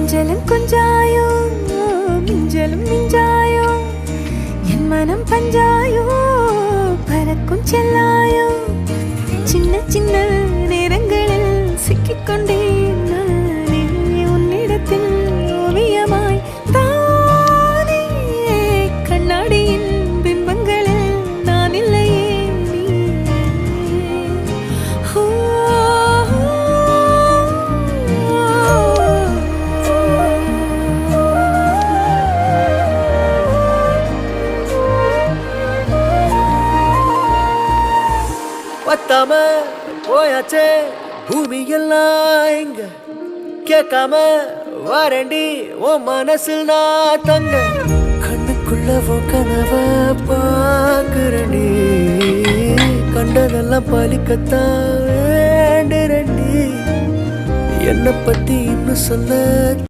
கொஞ்சலும் கொஞ்சாயோ மிஞ்சலும் மிஞ்சாயோ என் மனம் பஞ்சாயோ பறக்கும் செல்லாயோ சின்ன சின்ன நேரங்களில் சிக்கிக்கொண்டேன் நானே உன்னிடத்தில் ஓவியமாய் தானே கண்ணாடியின் பிம்பங்களில் நான் இல்லையே பத்தாம போயாச்சே பூமி எல்லாம் இங்க கேட்காம வாரண்டி உன் மனசில் நான் தங்க கண்ணுக்குள்ள உன் கனவ பாக்குறண்டி கண்டதெல்லாம் பலிக்கத்தான் வேண்டுறண்டி என்னை பத்தி இன்னும் சொல்ல